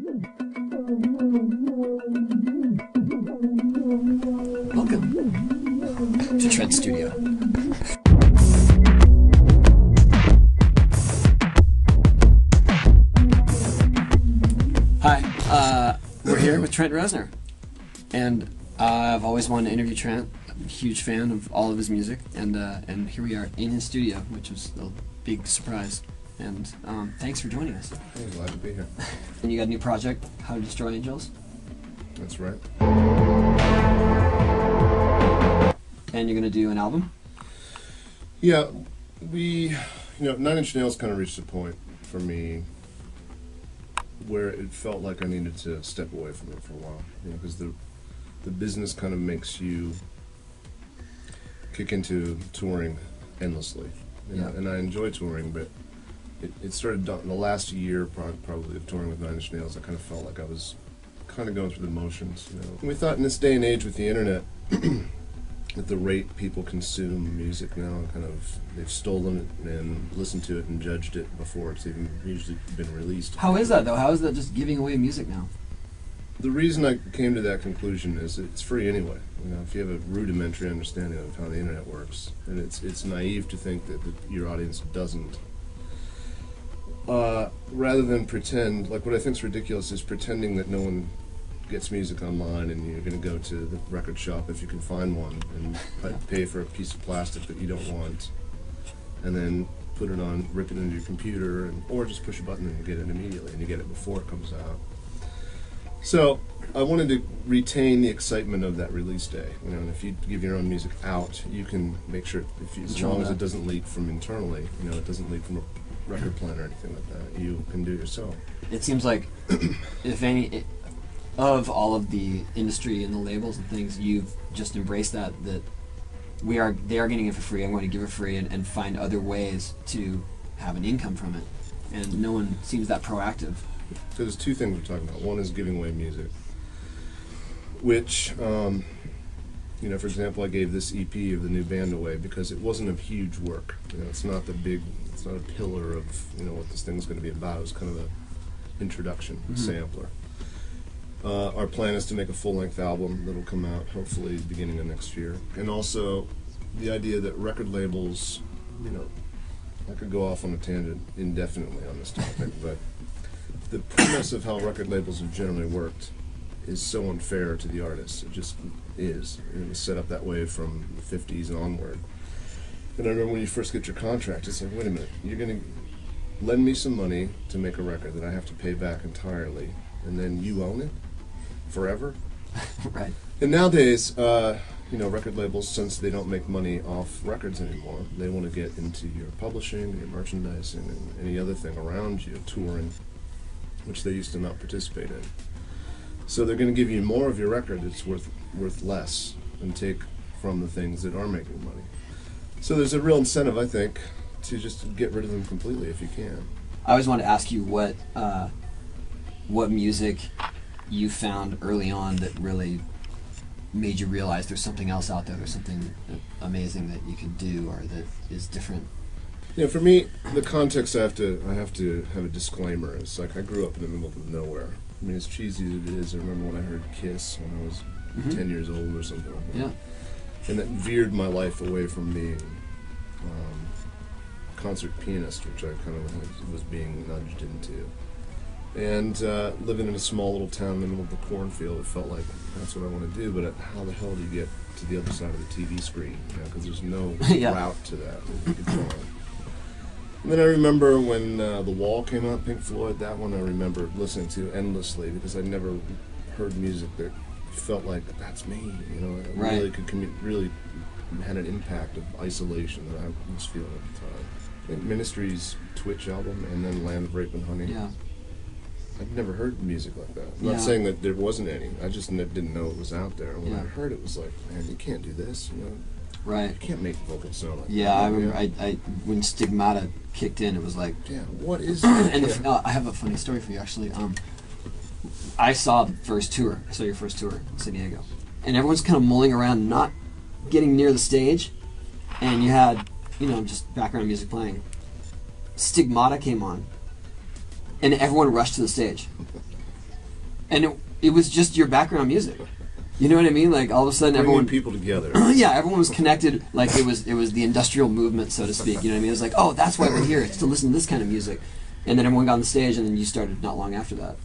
Welcome to Trent Studio. Hi, we're here with Trent Reznor, and I've always wanted to interview Trent. I'm a huge fan of all of his music, and here we are in his studio, which was a big surprise. And thanks for joining us. Hey, glad to be here. And you got a new project, How to Destroy Angels? That's right. And you're gonna do an album? Yeah, Nine Inch Nails kind of reached a point for me where it felt like I needed to step away from it for a while. Because the business kind of makes you kick into touring endlessly. Yeah. And I enjoy touring, but it started in the last year probably of touring with Nine Inch Nails. I kind of felt like I was kind of going through the motions. And we thought in this day and age with the internet, at the rate people consume music now, they've stolen it and listened to it and judged it before it's even usually been released. How is that though? How is that just giving away music now? The reason I came to that conclusion is it's free anyway. If you have a rudimentary understanding of how the internet works, and it's naive to think that your audience doesn't. Rather than pretend, like what I think is ridiculous is pretending that no one gets music online and you're going to go to the record shop if you can find one and pay for a piece of plastic that you don't want, and then put it on, rip it into your computer, or just push a button and you get it immediately, and you get it before it comes out. So I wanted to retain the excitement of that release day. And if you give your own music out, you can make sure, as long as it doesn't leak from internally, it doesn't leak from a record plant or anything like that, you can do it yourself. It seems like, if any, of all of the industry and the labels and things, you've just embraced that they are getting it for free. I'm going to give it free and find other ways to have an income from it. And no one seems that proactive. So there's two things we're talking about. One is giving away music, which, for example, I gave this EP of the new band away because it wasn't a huge work. It's not a pillar of what this thing's going to be about. It was kind of an introduction, sampler. Our plan is to make a full-length album that'll come out hopefully beginning of next year. And also the idea that record labels, I could go off on a tangent indefinitely on this topic, but the premise of how record labels have generally worked is so unfair to the artists. It just is. It was set up that way from the 50s and onward. And I remember when you first get your contract, it's like, wait a minute, you're going to lend me some money to make a record that I have to pay back entirely, and then you own it forever? Right. And nowadays, record labels, since they don't make money off records anymore, they want to get into your publishing, your merchandising, and any other thing around you, touring, which they used to not participate in. So they're going to give you more of your record that's worth less and take from the things that are making money. So there's a real incentive, I think, to just get rid of them completely if you can. I always wanted to ask you what music you found early on that really made you realize there's something else out there, there's something amazing that you can do or that is different. For me, the context I have to have a disclaimer. It's like I grew up in the middle of nowhere. I mean, as cheesy as it is, I remember when I heard Kiss when I was 10 years old or something like that. Yeah. And that veered my life away from being a concert pianist, which I kind of was being nudged into. And living in a small little town in the middle of the cornfield, it felt like that's what I want to do, but how the hell do you get to the other side of the TV screen? Because there's no route to that you could go on. And then I remember when The Wall came out, Pink Floyd, that one I remember listening to endlessly because I'd never heard music that felt like that's me, It really really had an impact of isolation that I was feeling at the time. And Ministry's Twitch album and then Land of Rape and Honey. Yeah. I'd never heard music like that. I'm not saying that there wasn't any. I just didn't know it was out there. And when I heard it, was like, man, you can't do this, Right. You can't make vocals sound like that. Yeah, I remember when Stigmata kicked in, it was like... Yeah, what is that? And I have a funny story for you, actually. I saw the first tour. I saw your first tour in San Diego. And everyone's kind of mulling around, not getting near the stage. And you had, just background music playing. Stigmata came on. And everyone rushed to the stage. and it was just your background music. You know what I mean? Like all of a sudden, Bringing everyone people together. yeah, everyone was connected. Like it was the industrial movement, so to speak. You know what I mean? It was like, oh, that's why we're here. It's to listen to this kind of music. And then everyone got on the stage, and then you started not long after that.